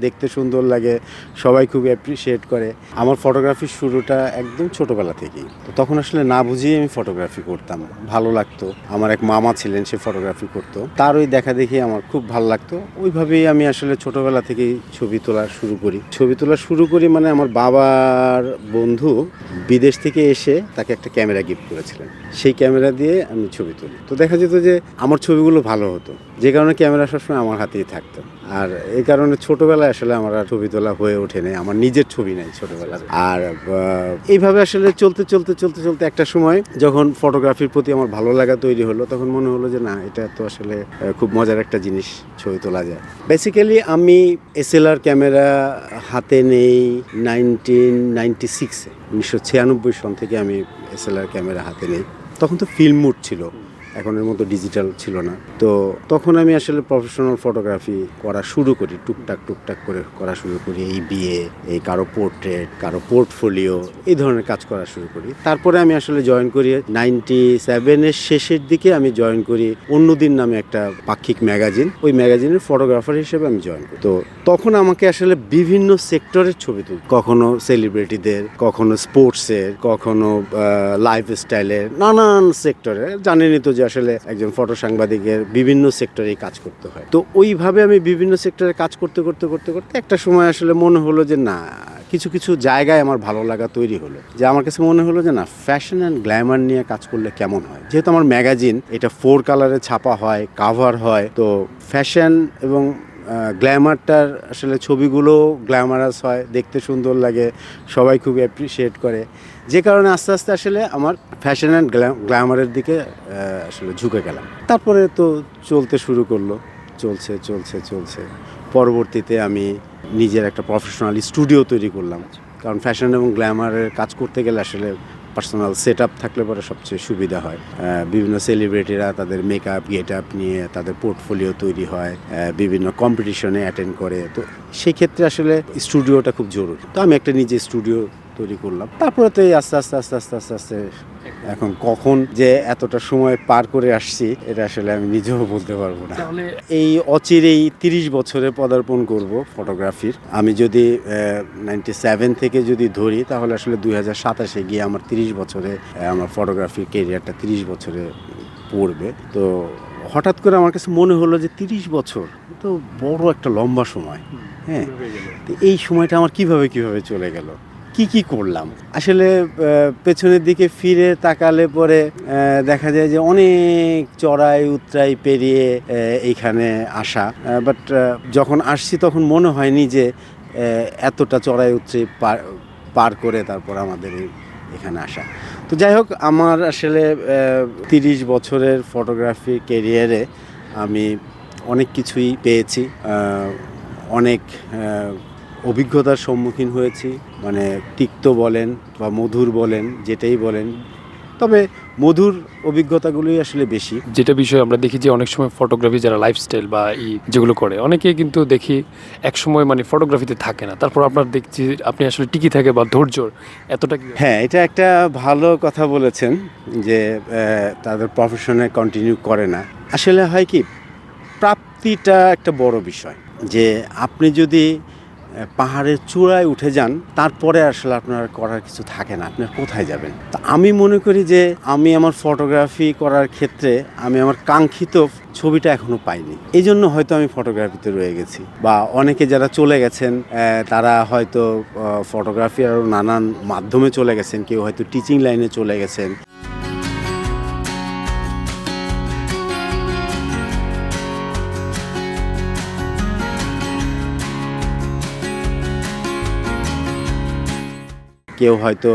দেখতে সুন্দর লাগে, সবাই খুব অ্যাপ্রিশিয়েট করে। আমার ফটোগ্রাফির শুরুটা একদম ছোটোবেলা থেকেই। তো তখন আসলে না বুঝেই আমি ফটোগ্রাফি করতাম। ভালো লাগতো। আমার এক মামা ছিলেন, সে ফটোগ্রাফি করতো। তার ওই দেখাদেখি আমার খুব ভালো লাগতো। ওইভাবেই আমি আসলে ছোটোবেলা থেকেই ছবি তোলা শুরু করি। ছবি তোলা শুরু করি মানে আমার বাবার বন্ধু বিদেশ থেকে এসে তাকে একটা ক্যামেরা গিফট করেছিলেন। সেই ক্যামেরা দিয়ে আমি ছবি তুলি। তো দেখা যেত যে আমার ছবিগুলো ভালো হতো, যে কারণে ক্যামেরা সবসময় আমার হাতেই থাকতো। আর এই কারণে ছোটোবেলায় আসলে আমার আর ছবি তোলা হয়ে ওঠেনি, আমার নিজের ছবি নেই ছোটোবেলার। আর এইভাবে আসলে চলতে একটা সময় যখন ফটোগ্রাফির প্রতি আমার ভালো লাগা তৈরি হলো, তখন মনে হলো যে না, এটা তো আসলে খুব মজার একটা জিনিস, ছবি তোলা যায়। বেসিক্যালি আমি এসএলআর ক্যামেরা হাতে নেই 1996 সন থেকে আমি এসএলআর ক্যামেরা হাতে নেই। তখন তো ফিল্ম মুড ছিল, এখনের মতো ডিজিটাল ছিল না। তো তখন আমি আসলে প্রফেশনাল ফটোগ্রাফি করা শুরু করি, টুকটাক করে করা শুরু করি। এই বিয়ে, এই কারো পোর্ট্রেট, কারো পোর্টফোলিও, এই ধরনের কাজ করা শুরু করি। তারপরে আমি আসলে জয়েন করি 97-এর শেষের দিকে। আমি জয়েন করি অন্যদিন নামে একটা পাক্ষিক ম্যাগাজিন। ওই ম্যাগাজিনের ফটোগ্রাফার হিসেবে আমি জয়েন করি। তো তখন আমাকে আসলে বিভিন্ন সেক্টরের ছবি তুলি, কখনো সেলিব্রিটিদের, কখনো স্পোর্টসের, কখনো লাইফ স্টাইলের, নানান সেক্টরে। জানেনই তো যে আসলে একজন ফটো সাংবাদিকের বিভিন্ন সেক্টরেই কাজ করতে হয়। তো ওইভাবে আমি বিভিন্ন সেক্টরে কাজ করতে একটা সময় আসলে মনে হলো যে না, কিছু জায়গায় আমার ভালো লাগা তৈরি হলো। যে আমার কাছে মনে হলো যে না, ফ্যাশন অ্যান্ড গ্ল্যামার নিয়ে কাজ করলে কেমন হয়। যেহেতু আমার ম্যাগাজিন, এটা 4 কালারে ছাপা হয়, কাভার হয়, তো ফ্যাশন এবং গ্ল্যামারটার আসলে ছবিগুলো গ্ল্যামারাস হয়, দেখতে সুন্দর লাগে, সবাই খুব অ্যাপ্রিশিয়েট করে। যে কারণে আস্তে আস্তে আসলে আমার ফ্যাশন অ্যান্ড গ্ল্যামারের দিকে আসলে ঝুঁকে গেলাম। তারপরে তো চলতে শুরু করলো, চলছে। পরবর্তীতে আমি নিজের একটা প্রফেশনাল স্টুডিও তৈরি করলাম। কারণ ফ্যাশন এবং গ্ল্যামারের কাজ করতে গেলে আসলে পার্সোনাল সেট আপ থাকলে পরে সবচেয়ে সুবিধা হয়। বিভিন্ন সেলিব্রিটিরা তাদের মেকআপ গেট আপ নিয়ে তাদের পোর্টফোলিও তৈরি হয়, বিভিন্ন কম্পিটিশনে অ্যাটেন্ড করে। তো সেই ক্ষেত্রে আসলে স্টুডিওটা খুব জরুরি। তো আমি একটা নিজে স্টুডিও তৈরি করলাম। তারপরে তো এই আস্তে এখন কখন যে এতটা সময় পার করে আসছি, এটা আসলে আমি নিজেও বলতে পারবো না। এই অচিরেই 30 বছরে পদার্পণ করব ফটোগ্রাফির। আমি যদি 97 থেকে যদি ধরি, তাহলে আসলে 2027-এ গিয়ে আমার 30 বছরে আমার ফটোগ্রাফির কেরিয়ারটা 30 বছরে পড়বে। তো হঠাৎ করে আমার কাছে মনে হলো যে 30 বছর তো বড় একটা লম্বা সময়। হ্যাঁ, তো এই সময়টা আমার কিভাবে চলে গেল, কি করলাম আসলে। পেছনের দিকে ফিরে তাকালে পরে দেখা যায় যে অনেক চড়াই উতরাই পেরিয়ে এইখানে আসা। বাট যখন আসছি তখন মনে হয়নি যে এতটা চড়াই উতরাই পার করে তারপর আমাদের এখানে আসা। তো যাই হোক, আমার আসলে 30 বছরের ফটোগ্রাফি ক্যারিয়ারে আমি অনেক কিছুই পেয়েছি, অনেক অভিজ্ঞতার সম্মুখীন হয়েছি। মানে তিক্ত বলেন বা মধুর বলেন, যেটাই বলেন, তবে মধুর অভিজ্ঞতাগুলোই আসলে বেশি। যেটা বিষয় আমরা দেখি যে অনেক সময় ফটোগ্রাফি যারা লাইফস্টাইল বা যেগুলো করে, অনেকে কিন্তু দেখি এক সময় মানে ফটোগ্রাফিতে থাকে না, তারপর আপনার দেখছি আপনি আসলে টিকি থাকে বা ধৈর্য এতটা কি? হ্যাঁ, এটা একটা ভালো কথা বলেছেন যে তাদের প্রফেশনে কন্টিনিউ করে না। আসলে হয় কি, প্রাপ্তিটা একটা বড় বিষয়। যে আপনি যদি পাহাড়ের চূড়ায় উঠে যান, তারপরে আসলে আপনার করার কিছু থাকে না, আপনার কোথায় যাবেন। তা আমি মনে করি যে আমি আমার ফটোগ্রাফি করার ক্ষেত্রে আমি আমার কাঙ্ক্ষিত ছবিটা এখনো পাইনি, এই জন্য হয়তো আমি ফটোগ্রাফিতে রয়ে গেছি। বা অনেকে যারা চলে গেছেন, তারা হয়তো ফটোগ্রাফি আরও নানান মাধ্যমে চলে গেছেন, কেউ হয়তো টিচিং লাইনে চলে গেছেন। কেউ হয়তো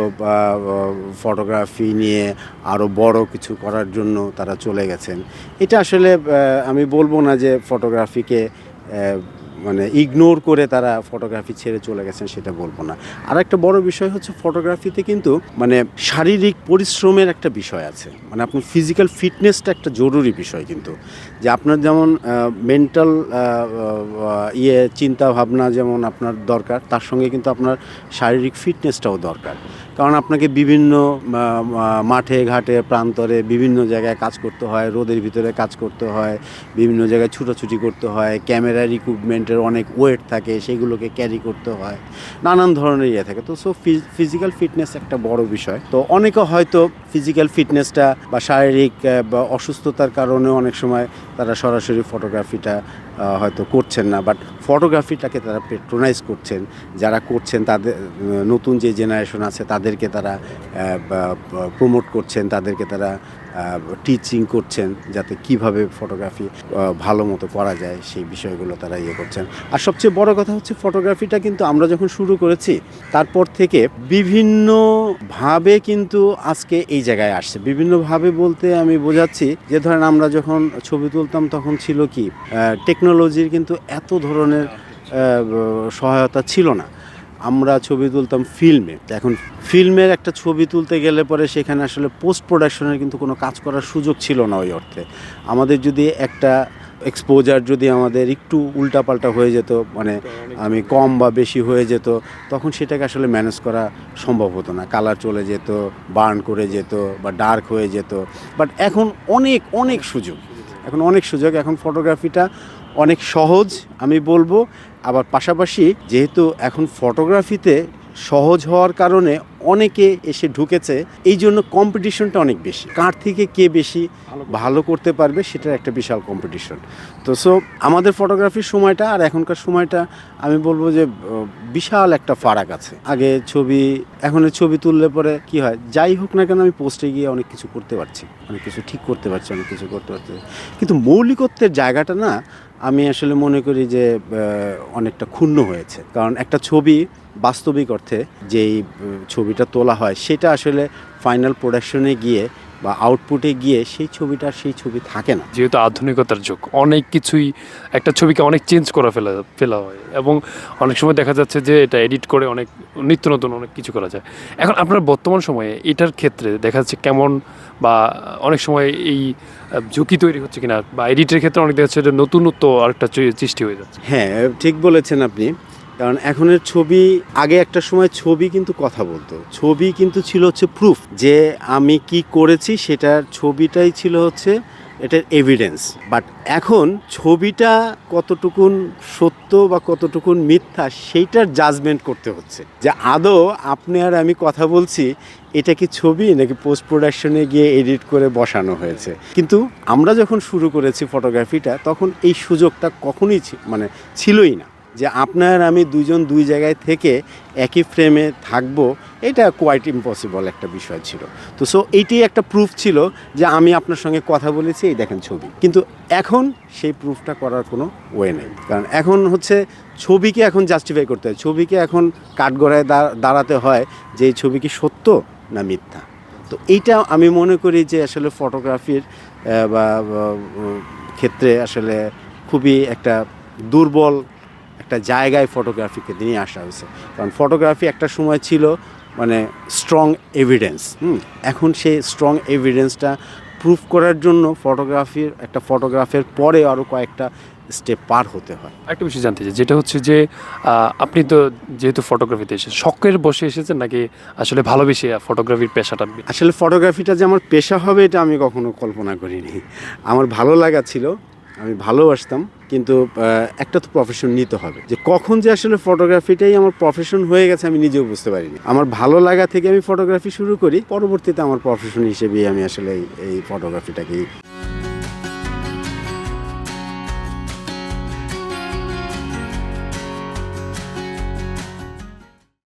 ফটোগ্রাফি নিয়ে আরও বড় কিছু করার জন্য তারা চলে গেছেন। এটা আসলে আমি বলবো না যে ফটোগ্রাফিকে মানে ইগনোর করে তারা ফটোগ্রাফি ছেড়ে চলে গেছেন, সেটা বলবো না। আর একটা বড় বিষয় হচ্ছে, ফটোগ্রাফিতে কিন্তু মানে শারীরিক পরিশ্রমের একটা বিষয় আছে। মানে আপনার ফিজিক্যাল ফিটনেসটা একটা জরুরি বিষয় কিন্তু। যে আপনার যেমন মেন্টাল চিন্তা ভাবনা যেমন আপনার দরকার, তার সঙ্গে কিন্তু আপনার শারীরিক ফিটনেসটাও দরকার। কারণ আপনাকে বিভিন্ন মাঠে ঘাটে প্রান্তরে বিভিন্ন জায়গায় কাজ করতে হয়, রোদের ভিতরে কাজ করতে হয়, বিভিন্ন জায়গায় ছুটোছুটি করতে হয়, ক্যামেরার ইকুইপমেন্টের অনেক ওয়েট থাকে, সেগুলোকে ক্যারি করতে হয়, নানান ধরনের ইয়ে থাকে। তো ফিজিক্যাল ফিটনেস একটা বড় বিষয়। তো অনেকে হয়তো ফিজিক্যাল ফিটনেসটা বা শারীরিক বা অসুস্থতার কারণে অনেক সময় তারা সরাসরি ফটোগ্রাফিটা হয়তো করছেন না, বাট ফটোগ্রাফিটাকে তারা পেট্রোনাইজ করছেন। যারা করছেন তাদের নতুন যে জেনারেশন আছে তাদেরকে তারা প্রমোট করছেন, তাদেরকে তারা টিচিং করছেন যাতে কিভাবে ফটোগ্রাফি ভালো মতো করা যায় সেই বিষয়গুলো তারা ইয়ে করছেন। আর সবচেয়ে বড় কথা হচ্ছে ফটোগ্রাফিটা কিন্তু আমরা যখন শুরু করেছি তারপর থেকে বিভিন্নভাবে কিন্তু আজকে এই জায়গায় আসছে। বিভিন্নভাবে বলতে আমি বোঝাচ্ছি যে ধরেন আমরা যখন ছবি তুলতাম তখন ছিল কি টেকনোলজির কিন্তু এত ধরনের সহায়তা ছিল না। আমরা ছবি তুলতাম ফিল্মে। এখন ফিল্মের একটা ছবি তুলতে গেলে পরে সেখানে আসলে পোস্ট প্রোডাকশনের কিন্তু কোনো কাজ করার সুযোগ ছিল না ওই অর্থে। আমাদের যদি একটা এক্সপোজার যদি আমাদের একটু উল্টাপাল্টা হয়ে যেত, মানে আমি কম বা বেশি হয়ে যেত, তখন সেটাকে আসলে ম্যানেজ করা সম্ভব হতো না। কালার চলে যেত, বার্ন করে যেত বা ডার্ক হয়ে যেত। বাট এখন অনেক অনেক সুযোগ, এখন ফটোগ্রাফিটা অনেক সহজ আমি বলবো। আবার পাশাপাশি যেহেতু এখন ফটোগ্রাফিতে সহজ হওয়ার কারণে অনেকে এসে ঢুকেছে, এই জন্য কম্পিটিশনটা অনেক বেশি। কার থেকে কে বেশি ভালো করতে পারবে সেটার একটা বিশাল কম্পিটিশন। তো আমাদের ফটোগ্রাফির সময়টা আর এখনকার সময়টা আমি বলবো যে বিশাল একটা ফারাক আছে। আগে এখন ছবি তুললে পরে কি হয়, যাই হোক না কেন আমি পোস্টে গিয়ে অনেক কিছু করতে পারছি, অনেক কিছু ঠিক করতে পারছি, অনেক কিছু করতে পারছি, কিন্তু মৌলিকত্বের জায়গাটা না আমি আসলে মনে করি যে অনেকটা ক্ষুণ্ণ হয়েছে। কারণ একটা ছবি বাস্তবিক অর্থে যেই ছবিটা তোলা হয় সেটা আসলে ফাইনাল প্রোডাকশনে গিয়ে বা আউটপুটে গিয়ে সেই ছবি থাকে না। যেহেতু আধুনিকতার যুগ, অনেক কিছুই একটা ছবিকে অনেক চেঞ্জ করে ফেলা হয় এবং অনেক সময় দেখা যাচ্ছে যে এটা এডিট করে অনেক নিত্য নতুন অনেক কিছু করা যায়। এখন আপনার বর্তমান সময়ে এটার ক্ষেত্রে দেখা যাচ্ছে কেমন, বা অনেক সময় এই ঝুঁকি তৈরি হচ্ছে কিনা, বা এডিটের ক্ষেত্রে অনেক দেখা যাচ্ছে যে নতুনত্ব আরেকটা সৃষ্টি হয়ে যাচ্ছে। হ্যাঁ, ঠিক বলেছেন আপনি। কারণ এখনের ছবি, আগে একটা সময় ছবি কিন্তু কথা বলতো, ছবি কিন্তু ছিল হচ্ছে প্রুফ যে আমি কি করেছি, সেটার ছবিটাই ছিল হচ্ছে এটার এভিডেন্স। বাট এখন ছবিটা কতটুকুন সত্য বা কতটুকুন মিথ্যা সেইটার জাজমেন্ট করতে হচ্ছে, যে আদৌ আপনি আর আমি কথা বলছি এটা কি ছবি নাকি পোস্ট প্রোডাকশনে গিয়ে এডিট করে বসানো হয়েছে। কিন্তু আমরা যখন শুরু করেছি ফটোগ্রাফিটা তখন এই সুযোগটা কখনোই ছিলই না, যে আপনার আমি দুজন দুই জায়গায় থেকে একই ফ্রেমে থাকবো, এটা কোয়াইট ইম্পসিবল একটা বিষয় ছিল। তো এইটাই একটা প্রুফ ছিল যে আমি আপনার সঙ্গে কথা বলেছি, এই দেখেন ছবি। কিন্তু এখন সেই প্রুফটা করার কোনো ওয়ে নেই, কারণ এখন হচ্ছে ছবিকে এখন জাস্টিফাই করতে হয়, ছবিকে এখন কাঠগড়ায় দাঁড়াতে হয় যে এই ছবি কি সত্য না মিথ্যা। তো এইটা আমি মনে করি যে আসলে ফটোগ্রাফির বা ক্ষেত্রে আসলে খুবই একটা দুর্বল একটা জায়গায় ফটোগ্রাফিকে নিয়ে আসা হয়েছে। কারণ ফটোগ্রাফি একটা সময় ছিল স্ট্রং এভিডেন্স। এখন সেই স্ট্রং এভিডেন্সটা প্রুফ করার জন্য ফটোগ্রাফের পরে আরও কয়েকটা স্টেপ পার হতে হয়। একটা বিষয় জানতে চাই, যেটা হচ্ছে যে আপনি তো যেহেতু ফটোগ্রাফিতে এসেছেন, শখের বসে এসেছেন নাকি আসলে ভালোবেসে ফটোগ্রাফির পেশাটা? আসলে ফটোগ্রাফিটা যে আমার পেশা হবে এটা আমি কখনো কল্পনা করিনি। আমার ভালো লাগা ছিল, আমি ভালোবাসতাম, কিন্তু একটা তো প্রফেশন নিতে হবে। যে কখন যে আসলে ফটোগ্রাফিটাই আমার প্রফেশন হয়ে গেছে আমি নিজেও বুঝতে পারিনি। আমার ভালো লাগা থেকে আমি ফটোগ্রাফি শুরু করি, পরবর্তীতে আমার প্রফেশন হিসেবেই আমি আসলে এই ফটোগ্রাফিটাকেই